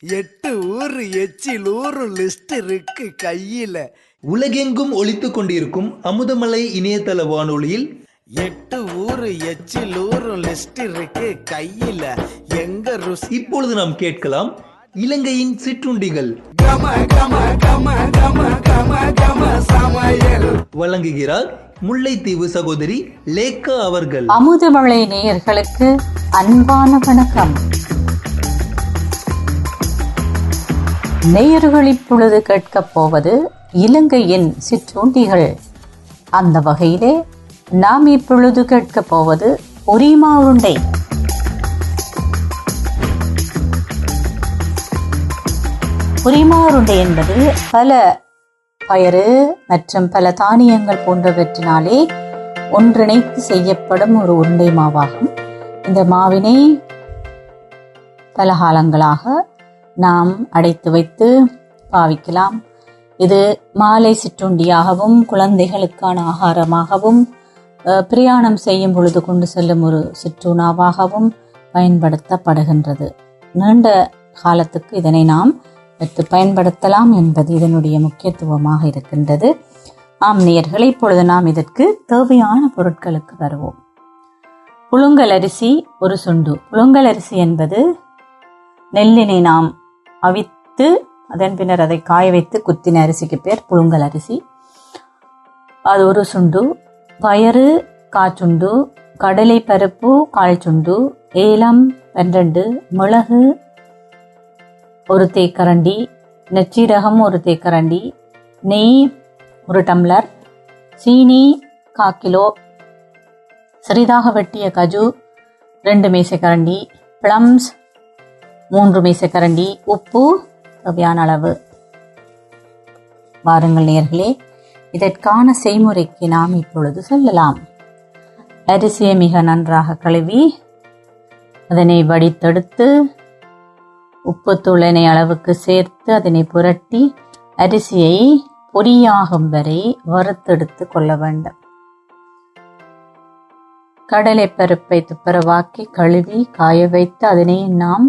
8 ஊரு எச்சில் ஊரு லிஸ்ட் இருக்கு கையில. உலகெங்கும் ஒலித்துக் கொண்டிருக்கும் அமுதமலை இணையதள வானொலியில் 8 ஊரு எச்சில் ஊரு லிஸ்ட் இருக்கு கையில. எங்க ருசி. இப்பொழுது நாம் கேட்கலாம் இலங்கையின் சிற்றுண்டிகள். கம கம கம கம கம கம சமையல் வழங்குகிறார் முல்லைத்தீவு சகோதரி லேக்கா அவர்கள். அமுதமலை நேயர்களுக்கு அன்பான வணக்கம். நேயர்கள் இப்பொழுது கேட்கப் போவது இலங்கையின் சிற்றுண்டிகள். அந்த வகையிலே நாம் இப்பொழுது கேட்கப் போவது பொரிமா உருண்டை. பொரிமா உருண்டை என்பது பல பயறு மற்றும் பல தானியங்கள் போன்றவற்றினாலே ஒன்றிணைத்து செய்யப்படும் ஒரு உருண்டை மாவாகும். இந்த மாவினை பல காலங்களாக நாம் அடைத்து வைத்து பாவிக்கலாம். இது மாலை சிற்றுண்டியாகவும் குழந்தைகளுக்கான ஆகாரமாகவும் பிரயாணம் செய்யும் பொழுது கொண்டு செல்லும் ஒரு சிற்றுணவாகவும் பயன்படுத்தப்படுகின்றது. நீண்ட காலத்துக்கு இதனை நாம் வைத்து பயன்படுத்தலாம் என்பது இதனுடைய முக்கியத்துவமாக இருக்கின்றது. ஆம் நேயர்களே, இப்பொழுது நாம் இதற்கு தேவையான பொருட்களுக்கு வருவோம். புழுங்கல் அரிசி ஒரு சுண்டு. புழுங்கல் அரிசி என்பது நெல்லினை நாம் அவித்து அதன் பின்னர் அதை காய வைத்து குத்தின அரிசிக்கு பேர் புழுங்கல் அரிசி. அது ஒரு சுண்டு. பயறு காச்சுண்டு, கடலை பருப்பு கால் சுண்டு, ஏலம் 12, மிளகு ஒரு தேக்கரண்டி, நெச்சீரகம் ஒரு தேக்கரண்டி, நெய் ஒரு டம்ளர், சீனி 1/4 கிலோ, சிறிதாக வெட்டிய கஜு 2 மேசைக்கரண்டி, பிளம்ஸ் 3 மேசைக்கரண்டி, உப்பு தேவையான அளவு. வாருங்கள் நேயர்களே, இதற்கான செய்முறைக்கு நாம் இப்பொழுது செல்லலாம். அரிசியை மிக நன்றாக கழுவி அதனை வடித்தெடுத்து உப்பு தூளினை அளவுக்கு சேர்த்து அதனை புரட்டி அரிசியை பொரியாகும் வரை வறுத்தெடுத்து கொள்ள வேண்டும். கடலை பருப்பை துப்புரவாக்கி கழுவி காய வைத்து அதனை நாம்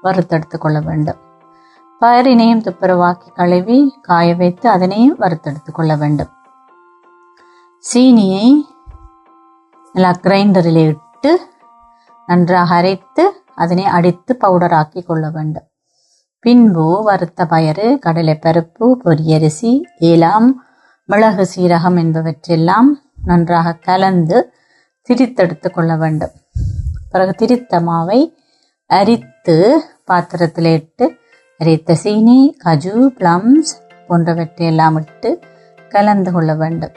வறுத்தெடுத்து கொள்ள வேண்டும். பயரினையும் துப்புரவாக்கி கழுவி காய வைத்து அதனையும் வறுத்தெடுத்து கொள்ள வேண்டும். சீனியை நல்லா கிரைண்டரில் இட்டு நன்றாக அரைத்து அதனை அடித்து பவுடராக்கி கொள்ள வேண்டும். பின்பு வறுத்த பயறு, கடலை பருப்பு, பொரியரிசி, ஏலம், மிளகு, சீரகம் என்பவற்றெல்லாம் நன்றாக கலந்து திரித்தெடுத்து கொள்ள வேண்டும். பிறகு திரித்த மாவை அரித்து பாத்திரத்தில் இட்டு அரைத்த சீனி, கஜு, பிளம்ஸ் போன்றவற்றையெல்லாம் இட்டு கலந்து கொள்ள வேண்டும்.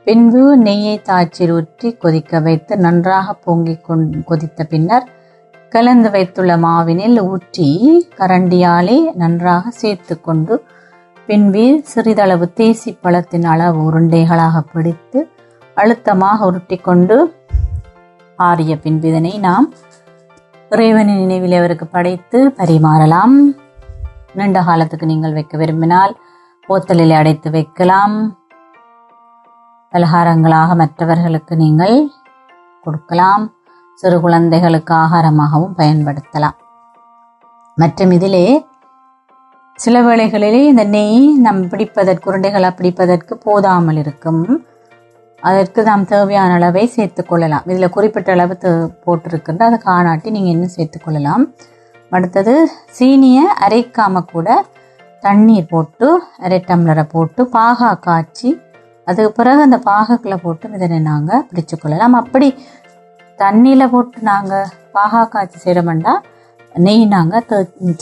பின்பு நெய்யை தாய்ச்சில் ஊற்றி கொதிக்க வைத்து நன்றாக பொங்கி கொதித்த பின்னர் கலந்து வைத்துள்ள மாவினில் ஊற்றி கரண்டியாலே நன்றாக சேர்த்து கொண்டு பின்பு சிறிதளவு தேசி பழத்தின் அளவு உருண்டைகளாக பிடித்து அழுத்தமாக உருட்டி கொண்டு ஆறிய பின்பு இதனை நாம் இறைவனின் நினைவில் அவருக்கு படைத்து பரிமாறலாம். நீண்ட காலத்துக்கு நீங்கள் வைக்க விரும்பினால் போத்தலில் அடைத்து வைக்கலாம். பலகாரங்களாக மற்றவர்களுக்கு நீங்கள் கொடுக்கலாம். சிறு குழந்தைகளுக்கு ஆகாரமாகவும் பயன்படுத்தலாம். மற்றும் இதிலே சில வேளைகளிலே இந்த நெய் நம் பிடிப்பதற்கு உருண்டைகளை பிடிப்பதற்கு போதாமல் இருக்கும். அதற்கு நாம் தேவையான அளவை சேர்த்து கொள்ளலாம். இதில் குறிப்பிட்ட அளவு போட்டிருக்கின்ற அதை காணாட்டி நீங்கள் இன்னும் சேர்த்து கொள்ளலாம். அடுத்தது சீனியை அரைக்காமல் கூட தண்ணீர் போட்டு 1/2 டம்ளரை போட்டு பாகா காய்ச்சி அதுக்கு பிறகு அந்த பாகக்கில் போட்டு இதனை நாங்கள் பிடிச்சு கொள்ளலாம். அப்படி தண்ணியில் போட்டு நாங்கள் பாகா காய்ச்சி செய்கிறோம்னா நெய் நாங்கள்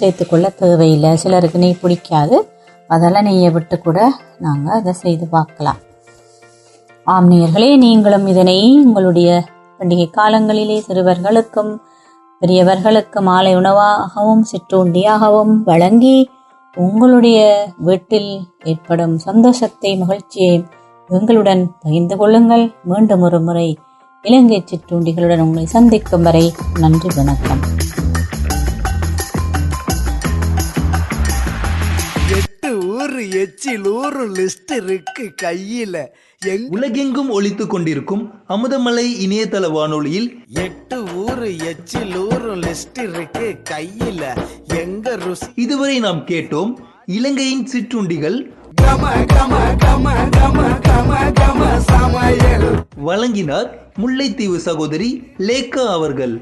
சேர்த்துக்கொள்ள தேவையில்லை. சிலருக்கு நெய் பிடிக்காது, அதெல்லாம் நெய்யை விட்டு கூட நாங்கள் அதை செய்து பார்க்கலாம். ஆம் நேயர்களே, நீங்களும் இதனை உங்களுடைய பண்டிகை காலங்களிலே சிறுவர்களுக்கும் பெரியவர்களுக்கும் மாலை உணவாகவும் சிற்றுண்டியாகவும் வழங்கி உங்களுடைய வீட்டில் ஏற்படும் சந்தோஷத்தை மகிழ்ச்சியை எங்களுடன் பகிர்ந்து கொள்ளுங்கள். மீண்டும் ஒரு முறை இலங்கை சிற்றுண்டிகளுடன் உங்களை சந்திக்கும் வரை நன்றி, வணக்கம். 8 ஊரு எச்சில் ஊரு லிஸ்ட் இருக்கு கையில. உலகெங்கும் ஒலித்துக் கொண்டிருக்கும் அமுதமலை இணையதள வானொலியில் 8 ஊரு எச்சில் ஊரும் லிஸ்ட் இருக்கு கையில எங்க ருசி. இதுவரை நாம் கேட்டோம் இலங்கையின் சிற்றுண்டிகள். வழங்கினார் முல்லைத்தீவு சகோதரி லேக்கா அவர்கள்.